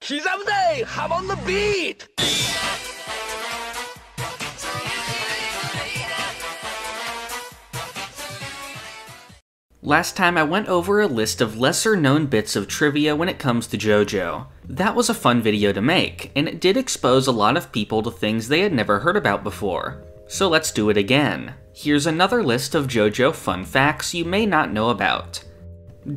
刻むぜ! I'm on the beat! Last time I went over a list of lesser known bits of trivia when it comes to JoJo. That was a fun video to make, and it did expose a lot of people to things they had never heard about before. So let's do it again. Here's another list of JoJo fun facts you may not know about.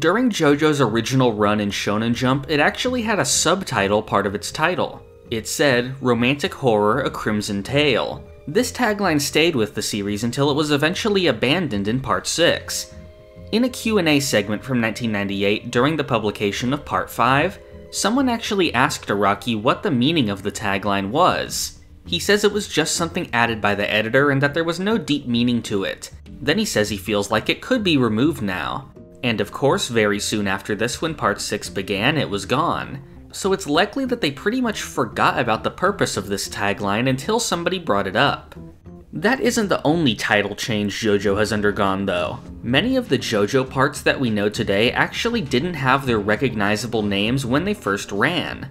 During JoJo's original run in Shonen Jump, it actually had a subtitle part of its title. It said, "Romantic Horror: A Crimson Tale." This tagline stayed with the series until it was eventually abandoned in Part 6. In a Q&A segment from 1998 during the publication of Part 5, someone actually asked Araki what the meaning of the tagline was. He says it was just something added by the editor and that there was no deep meaning to it. Then he says he feels like it could be removed now. And of course, very soon after this, when Part 6 began, it was gone. So it's likely that they pretty much forgot about the purpose of this tagline until somebody brought it up. That isn't the only title change JoJo has undergone though. Many of the JoJo parts that we know today actually didn't have their recognizable names when they first ran.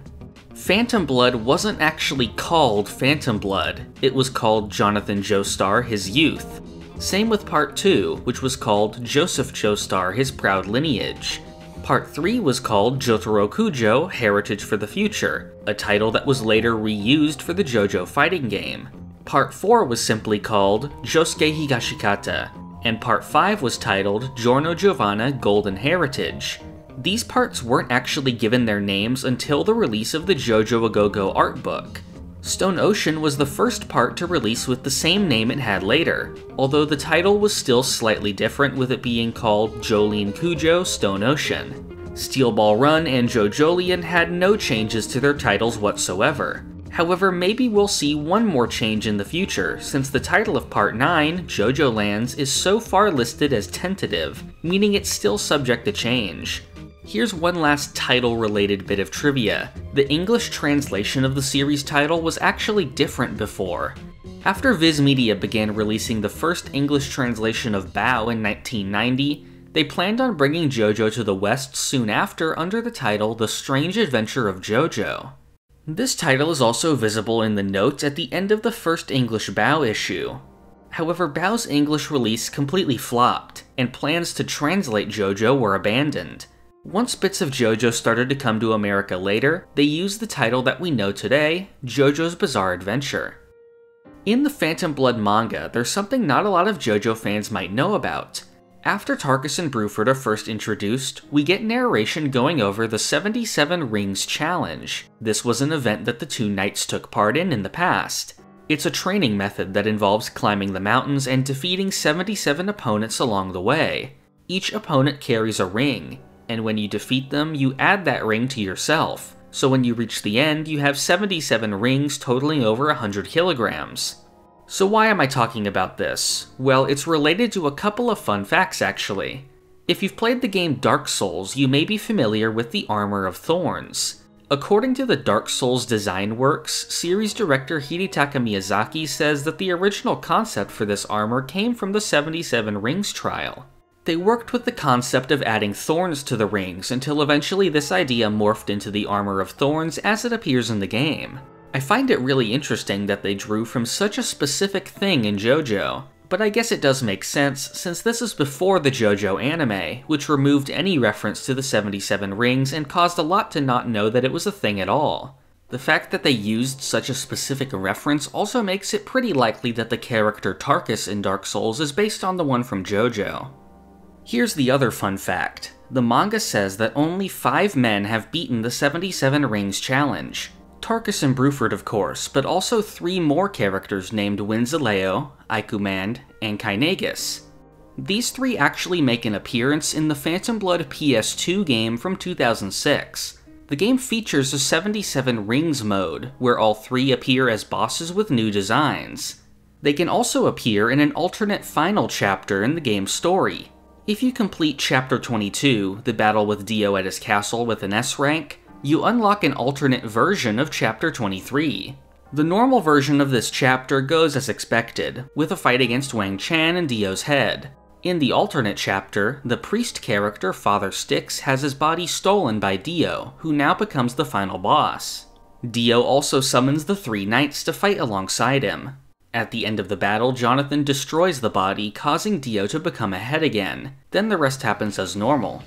Phantom Blood wasn't actually called Phantom Blood, it was called Jonathan Joestar, His Youth. Same with Part 2, which was called Joseph Joestar, His Proud Lineage. Part 3 was called Jotaro Kujo, Heritage for the Future, a title that was later reused for the JoJo fighting game. Part 4 was simply called Josuke Higashikata, and Part 5 was titled Giorno Giovanna Golden Heritage. These parts weren't actually given their names until the release of the JoJo A Go-Go art book. Stone Ocean was the first part to release with the same name it had later, although the title was still slightly different with it being called Jolene Kujo Stone Ocean. Steel Ball Run and JoJolion had no changes to their titles whatsoever. However, maybe we'll see one more change in the future, since the title of Part 9, JoJo Lands, is so far listed as tentative, meaning it's still subject to change. Here's one last title-related bit of trivia. The English translation of the series title was actually different before. After Viz Media began releasing the first English translation of Bao in 1990, they planned on bringing JoJo to the West soon after under the title The Strange Adventure of JoJo. This title is also visible in the notes at the end of the first English Bao issue. However, Bao's English release completely flopped, and plans to translate JoJo were abandoned. Once bits of JoJo started to come to America later, they used the title that we know today, JoJo's Bizarre Adventure. In the Phantom Blood manga, there's something not a lot of JoJo fans might know about. After Tarkus and Bruford are first introduced, we get narration going over the 77 Rings Challenge. This was an event that the two knights took part in the past. It's a training method that involves climbing the mountains and defeating 77 opponents along the way. Each opponent carries a ring, and when you defeat them, you add that ring to yourself. So when you reach the end, you have 77 rings totaling over 100 kilograms. So why am I talking about this? Well, it's related to a couple of fun facts actually. If you've played the game Dark Souls, you may be familiar with the armor of Thorns. According to the Dark Souls design works, series director Hidetaka Miyazaki says that the original concept for this armor came from the 77 Rings trial. They worked with the concept of adding thorns to the rings until eventually this idea morphed into the armor of Thorns as it appears in the game. I find it really interesting that they drew from such a specific thing in JoJo, but I guess it does make sense since this is before the JoJo anime, which removed any reference to the 77 rings and caused a lot to not know that it was a thing at all. The fact that they used such a specific reference also makes it pretty likely that the character Tarkus in Dark Souls is based on the one from JoJo. Here's the other fun fact. The manga says that only 5 men have beaten the 77 Rings Challenge. Tarkus and Bruford, of course, but also 3 more characters named Winzaleo, Ikuman, and Kynagus. These 3 actually make an appearance in the Phantom Blood PS2 game from 2006. The game features a 77 Rings mode, where all 3 appear as bosses with new designs. They can also appear in an alternate final chapter in the game's story. If you complete Chapter 22, the battle with Dio at his castle with an S rank, you unlock an alternate version of Chapter 23. The normal version of this chapter goes as expected, with a fight against Wang Chan and Dio's head. In the alternate chapter, the priest character Father Styx has his body stolen by Dio, who now becomes the final boss. Dio also summons the three knights to fight alongside him. At the end of the battle, Jonathan destroys the body, causing Dio to become a head again. Then the rest happens as normal.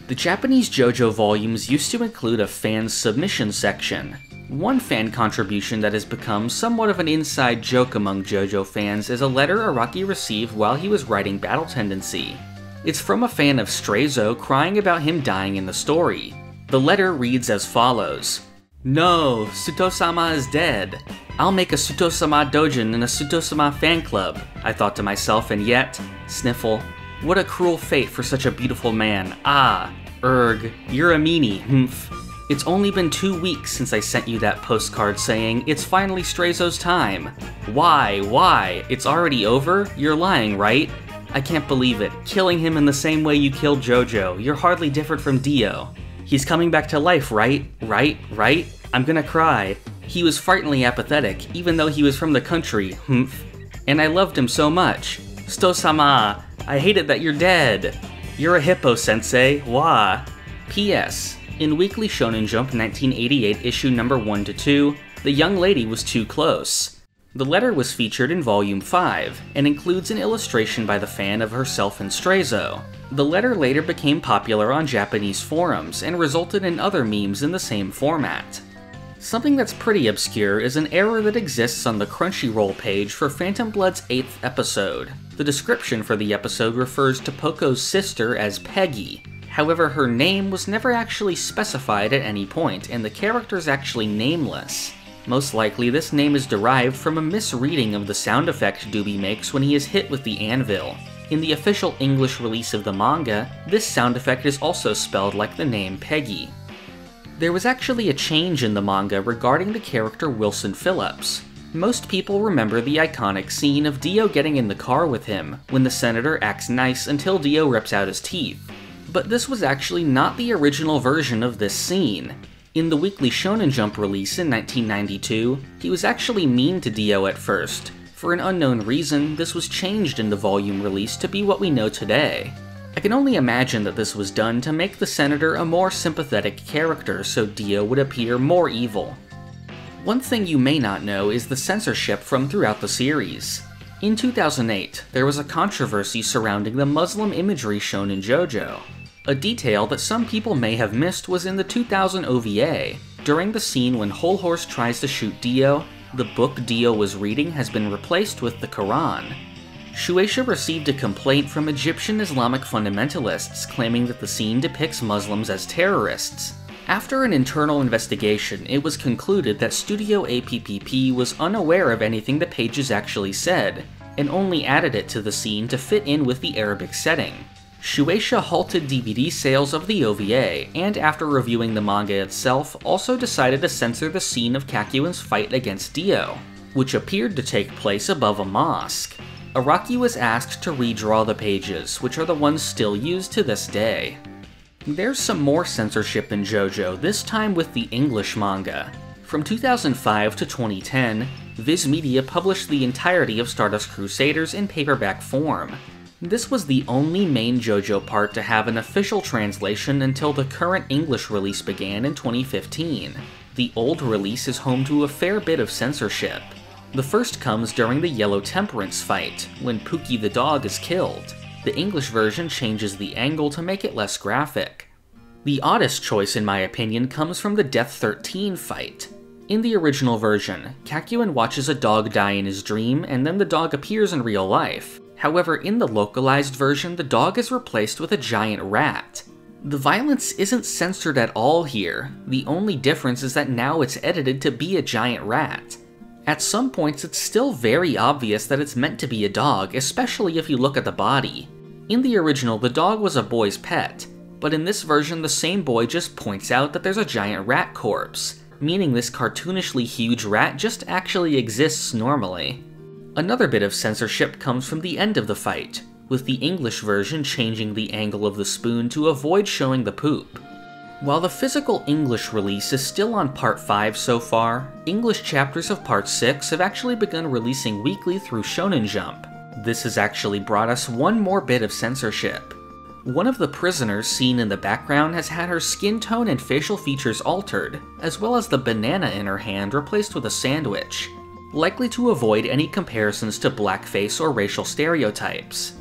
The Japanese JoJo volumes used to include a fan's submission section. One fan contribution that has become somewhat of an inside joke among JoJo fans is a letter Araki received while he was writing Battle Tendency. It's from a fan of Straizo crying about him dying in the story. The letter reads as follows: "No, Suto-sama is dead. I'll make a Suto-sama dojin and a Suto-sama fan club," I thought to myself, and yet, sniffle, what a cruel fate for such a beautiful man. Ah, erg, you're a meanie, humph. It's only been 2 weeks since I sent you that postcard saying, it's finally Straizo's time. Why? It's already over? You're lying, right? I can't believe it. Killing him in the same way you killed JoJo. You're hardly different from Dio. He's coming back to life, right? Right? I'm gonna cry. He was frighteningly apathetic, even though he was from the country, humph. And I loved him so much. Sto-sama, I hated that you're dead. You're a hippo, sensei. Wah. P.S. In Weekly Shonen Jump 1988 issue number 1-2, the young lady was too close. The letter was featured in volume 5, and includes an illustration by the fan of herself and Straizo. The letter later became popular on Japanese forums, and resulted in other memes in the same format. Something that's pretty obscure is an error that exists on the Crunchyroll page for Phantom Blood's 8th episode. The description for the episode refers to Poco's sister as Peggy. However, her name was never actually specified at any point, and the character is actually nameless. Most likely, this name is derived from a misreading of the sound effect Doobie makes when he is hit with the anvil. In the official English release of the manga, this sound effect is also spelled like the name Peggy. There was actually a change in the manga regarding the character Wilson Phillips. Most people remember the iconic scene of Dio getting in the car with him, when the senator acts nice until Dio rips out his teeth. But this was actually not the original version of this scene. In the Weekly Shonen Jump release in 1992, he was actually mean to Dio at first. For an unknown reason, this was changed in the volume release to be what we know today. I can only imagine that this was done to make the senator a more sympathetic character so Dio would appear more evil. One thing you may not know is the censorship from throughout the series. In 2008, there was a controversy surrounding the Muslim imagery shown in JoJo. A detail that some people may have missed was in the 2000 OVA. During the scene when Whole Horse tries to shoot Dio, the book Dio was reading has been replaced with the Quran. Shueisha received a complaint from Egyptian Islamic fundamentalists claiming that the scene depicts Muslims as terrorists. After an internal investigation, it was concluded that Studio APPP was unaware of anything the pages actually said, and only added it to the scene to fit in with the Arabic setting. Shueisha halted DVD sales of the OVA, and after reviewing the manga itself, also decided to censor the scene of Kakuin's fight against Dio, which appeared to take place above a mosque. Araki was asked to redraw the pages, which are the ones still used to this day. There's some more censorship in JoJo, this time with the English manga. From 2005 to 2010, Viz Media published the entirety of Stardust Crusaders in paperback form. This was the only main JoJo part to have an official translation until the current English release began in 2015. The old release is home to a fair bit of censorship. The first comes during the Yellow Temperance fight, when Pookie the dog is killed. The English version changes the angle to make it less graphic. The oddest choice in my opinion comes from the Death 13 fight. In the original version, Kakuin watches a dog die in his dream and then the dog appears in real life. However, in the localized version, the dog is replaced with a giant rat. The violence isn't censored at all here. The only difference is that now it's edited to be a giant rat. At some points, it's still very obvious that it's meant to be a dog, especially if you look at the body. In the original, the dog was a boy's pet, but in this version, the same boy just points out that there's a giant rat corpse, meaning this cartoonishly huge rat just actually exists normally. Another bit of censorship comes from the end of the fight, with the English version changing the angle of the spoon to avoid showing the poop. While the physical English release is still on Part 5 so far, English chapters of Part 6 have actually begun releasing weekly through Shonen Jump. This has actually brought us one more bit of censorship. One of the prisoners seen in the background has had her skin tone and facial features altered, as well as the banana in her hand replaced with a sandwich, likely to avoid any comparisons to blackface or racial stereotypes.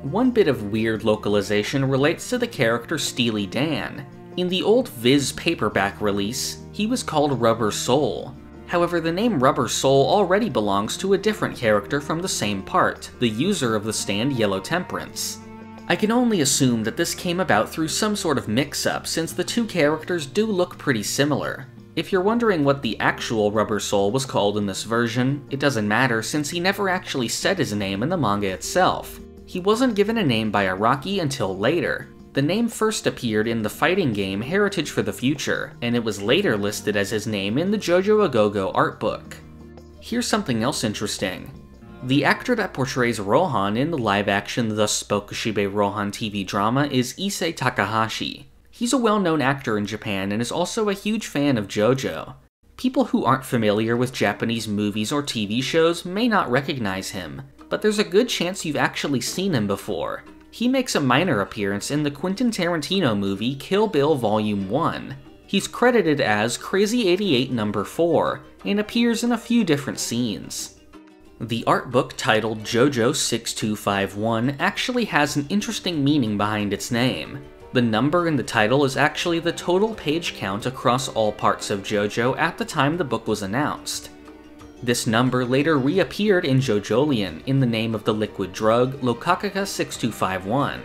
One bit of weird localization relates to the character Steely Dan. In the old Viz paperback release, he was called Rubber Soul. However, the name Rubber Soul already belongs to a different character from the same part, the user of the stand Yellow Temperance. I can only assume that this came about through some sort of mix-up, since the two characters do look pretty similar. If you're wondering what the actual Rubber Soul was called in this version, it doesn't matter since he never actually said his name in the manga itself. He wasn't given a name by Araki until later. The name first appeared in the fighting game Heritage for the Future, and it was later listed as his name in the JoJo A Go-Go art book. Here's something else interesting. The actor that portrays Rohan in the live-action The Spokeshibe Rohan TV drama is Issei Takahashi. He's a well-known actor in Japan and is also a huge fan of JoJo. People who aren't familiar with Japanese movies or TV shows may not recognize him, but there's a good chance you've actually seen him before. He makes a minor appearance in the Quentin Tarantino movie Kill Bill Volume 1. He's credited as Crazy 88 No. 4, and appears in a few different scenes. The art book titled JoJo 6251 actually has an interesting meaning behind its name. The number in the title is actually the total page count across all parts of JoJo at the time the book was announced. This number later reappeared in JoJolion in the name of the liquid drug Lokakaka 6251.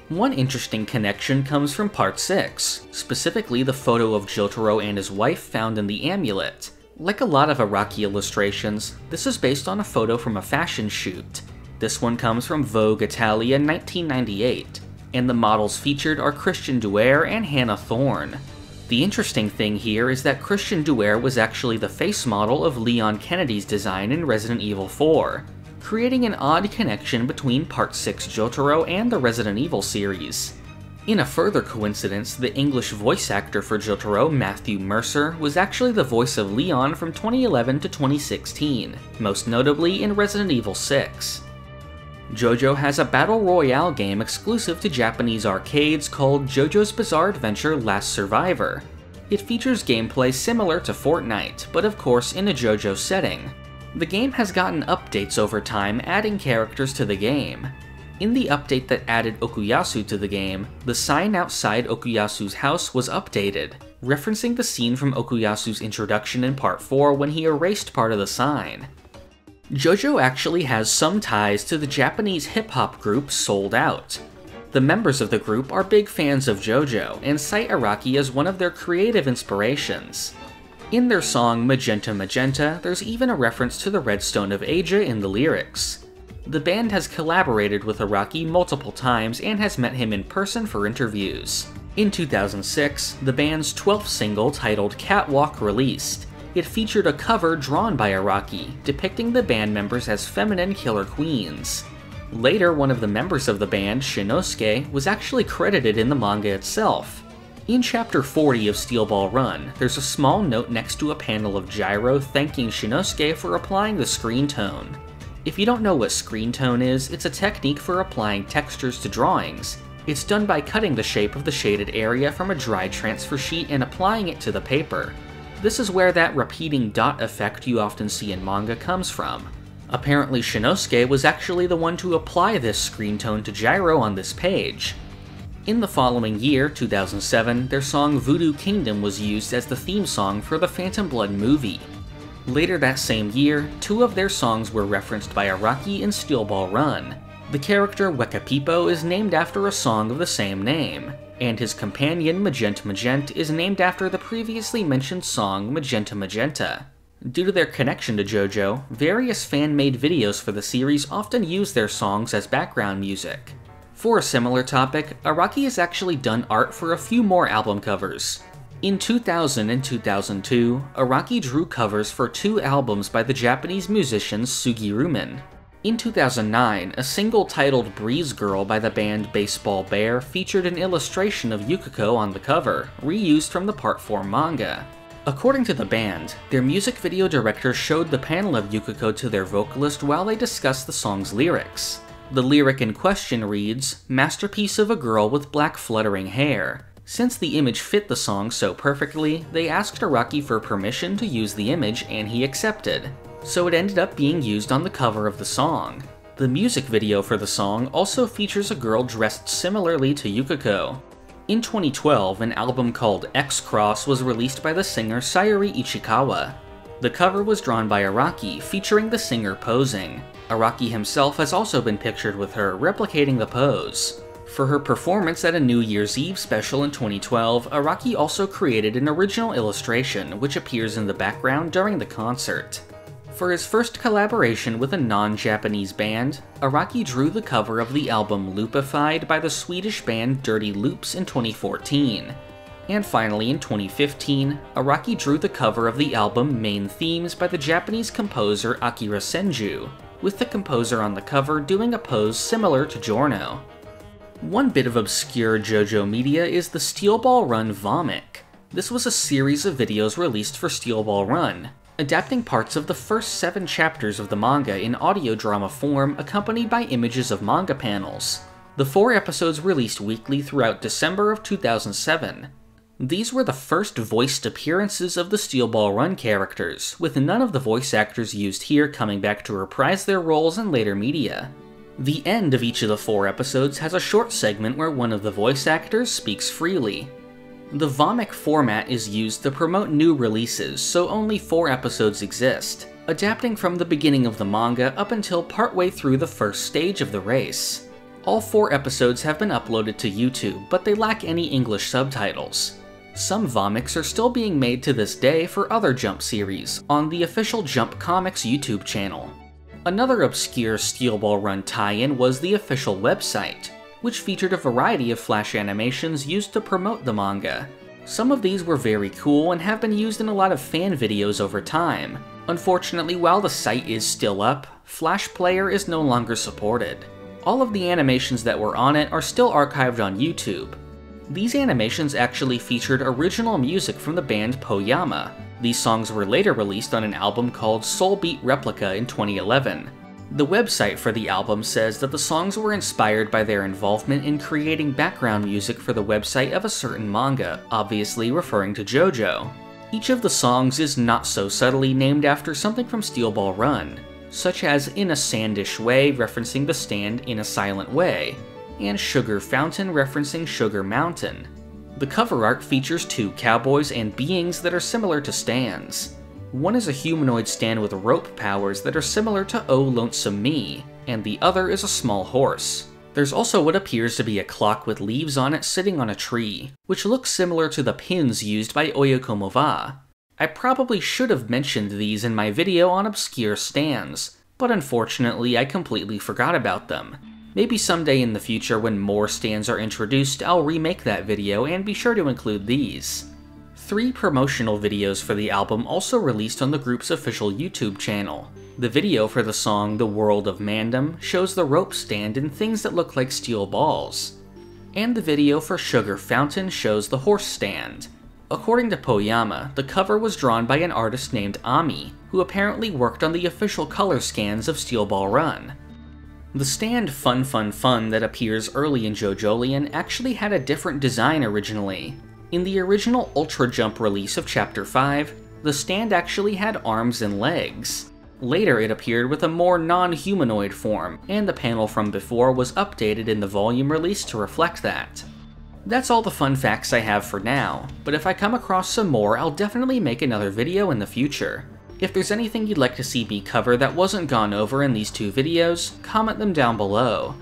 One interesting connection comes from Part 6, specifically the photo of Jotaro and his wife found in the amulet. Like a lot of Araki illustrations, this is based on a photo from a fashion shoot. This one comes from Vogue Italia 1998, and the models featured are Christian Duer and Hannah Thorne. The interesting thing here is that Christian Duer was actually the face model of Leon Kennedy's design in Resident Evil 4, creating an odd connection between Part 6 Jotaro and the Resident Evil series. In a further coincidence, the English voice actor for Jotaro, Matthew Mercer, was actually the voice of Leon from 2011 to 2016, most notably in Resident Evil 6. JoJo has a battle royale game exclusive to Japanese arcades called JoJo's Bizarre Adventure Last Survivor. It features gameplay similar to Fortnite, but of course in a JoJo setting. The game has gotten updates over time, adding characters to the game. In the update that added Okuyasu to the game, the sign outside Okuyasu's house was updated, referencing the scene from Okuyasu's introduction in Part 4 when he erased part of the sign. JoJo actually has some ties to the Japanese hip-hop group Sold Out. The members of the group are big fans of JoJo and cite Araki as one of their creative inspirations. In their song Magenta Magenta, there's even a reference to the Red Stone of Asia in the lyrics. The band has collaborated with Araki multiple times and has met him in person for interviews. In 2006, the band's 12th single titled Catwalk released. It featured a cover drawn by Araki, depicting the band members as feminine killer queens. Later, one of the members of the band, Shinosuke, was actually credited in the manga itself. In Chapter 40 of Steel Ball Run, there's a small note next to a panel of Gyro thanking Shinosuke for applying the screen tone. If you don't know what screen tone is, it's a technique for applying textures to drawings. It's done by cutting the shape of the shaded area from a dry transfer sheet and applying it to the paper. This is where that repeating dot effect you often see in manga comes from. Apparently Shinosuke was actually the one to apply this screen tone to Gyro on this page. In the following year, 2007, their song Voodoo Kingdom was used as the theme song for the Phantom Blood movie. Later that same year, two of their songs were referenced by Araki in Steel Ball Run. The character Wekapipo is named after a song of the same name, and his companion Magenta Magenta is named after the previously mentioned song Magenta Magenta. Due to their connection to JoJo, various fan-made videos for the series often use their songs as background music. For a similar topic, Araki has actually done art for a few more album covers. In 2000 and 2002, Araki drew covers for two albums by the Japanese musician Sugi Rumen. In 2009, a single titled Breeze Girl by the band Baseball Bear featured an illustration of Yukiko on the cover, reused from the Part 4 manga. According to the band, their music video director showed the panel of Yukiko to their vocalist while they discussed the song's lyrics. The lyric in question reads, "Masterpiece of a girl with black fluttering hair." Since the image fit the song so perfectly, they asked Araki for permission to use the image and he accepted. So it ended up being used on the cover of the song. The music video for the song also features a girl dressed similarly to Yukiko. In 2012, an album called X-Cross was released by the singer Sayuri Ichikawa. The cover was drawn by Araki, featuring the singer posing. Araki himself has also been pictured with her, replicating the pose. For her performance at a New Year's Eve special in 2012, Araki also created an original illustration, which appears in the background during the concert. For his first collaboration with a non-Japanese band, Araki drew the cover of the album Loopified by the Swedish band Dirty Loops in 2014. And finally, in 2015, Araki drew the cover of the album Main Themes by the Japanese composer Akira Senju, with the composer on the cover doing a pose similar to Giorno. One bit of obscure JoJo media is the Steel Ball Run Vomic. This was a series of videos released for Steel Ball Run, adapting parts of the first 7 chapters of the manga in audio drama form accompanied by images of manga panels. The 4 episodes released weekly throughout December of 2007. These were the first voiced appearances of the Steel Ball Run characters, with none of the voice actors used here coming back to reprise their roles in later media. The end of each of the 4 episodes has a short segment where one of the voice actors speaks freely. The Vomic format is used to promote new releases, so only 4 episodes exist, adapting from the beginning of the manga up until partway through the first stage of the race. All 4 episodes have been uploaded to YouTube, but they lack any English subtitles. Some Vomics are still being made to this day for other Jump series, on the official Jump Comics YouTube channel. Another obscure Steel Ball Run tie-in was the official website, which featured a variety of flash animations used to promote the manga. Some of these were very cool and have been used in a lot of fan videos over time. Unfortunately, while the site is still up, Flash Player is no longer supported. All of the animations that were on it are still archived on YouTube. These animations actually featured original music from the band Poyama. These songs were later released on an album called Soul Beat Replica in 2011. The website for the album says that the songs were inspired by their involvement in creating background music for the website of a certain manga, obviously referring to JoJo. Each of the songs is not so subtly named after something from Steel Ball Run, such as In a Sandish Way referencing the stand In a Silent Way, and Sugar Fountain referencing Sugar Mountain. The cover art features 2 cowboys and beings that are similar to stands. One is a humanoid stand with rope powers that are similar to Oh Lonesome Me, and the other is a small horse. There's also what appears to be a clock with leaves on it sitting on a tree, which looks similar to the pins used by Oyokomova. I probably should have mentioned these in my video on obscure stands, but unfortunately I completely forgot about them. Maybe someday in the future when more stands are introduced, I'll remake that video and be sure to include these. 3 promotional videos for the album also released on the group's official YouTube channel. The video for the song The World of Mandem shows the rope stand and things that look like steel balls. And the video for Sugar Fountain shows the horse stand. According to Poyama, the cover was drawn by an artist named Ami, who apparently worked on the official color scans of Steel Ball Run. The stand Fun Fun Fun that appears early in JoJolion actually had a different design originally. In the original Ultra Jump release of Chapter 5, the stand actually had arms and legs. Later it appeared with a more non-humanoid form, and the panel from before was updated in the volume release to reflect that. That's all the fun facts I have for now, but if I come across some more, I'll definitely make another video in the future. If there's anything you'd like to see me cover that wasn't gone over in these 2 videos, comment them down below.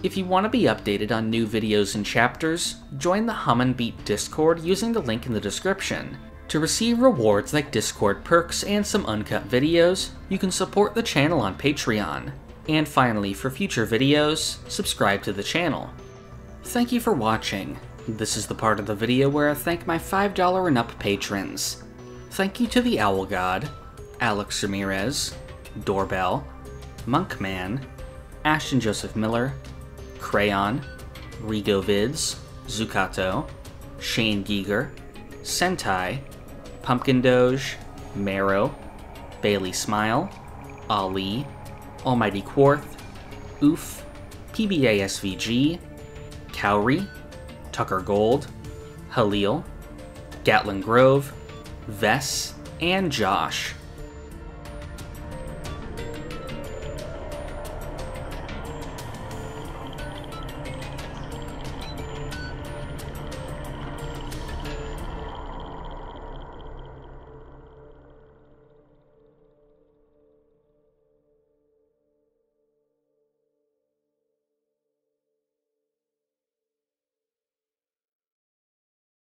If you want to be updated on new videos and chapters, join the Hum and Beat Discord using the link in the description. To receive rewards like Discord perks and some uncut videos, you can support the channel on Patreon. And finally, for future videos, subscribe to the channel. Thank you for watching. This is the part of the video where I thank my $5 and up patrons. Thank you to the Owl God, Alex Ramirez, Doorbell, Monkman, Ashton Joseph Miller, Crayon, Rigo Vids, Zukato, Shane Giger, Sentai, Pumpkin Doge, Marrow, Bailey Smile, Ali, Almighty Quarth, Oof, PBA SVG, Cowrie, Tucker Gold, Halil, Gatlin Grove, Vess, and Josh.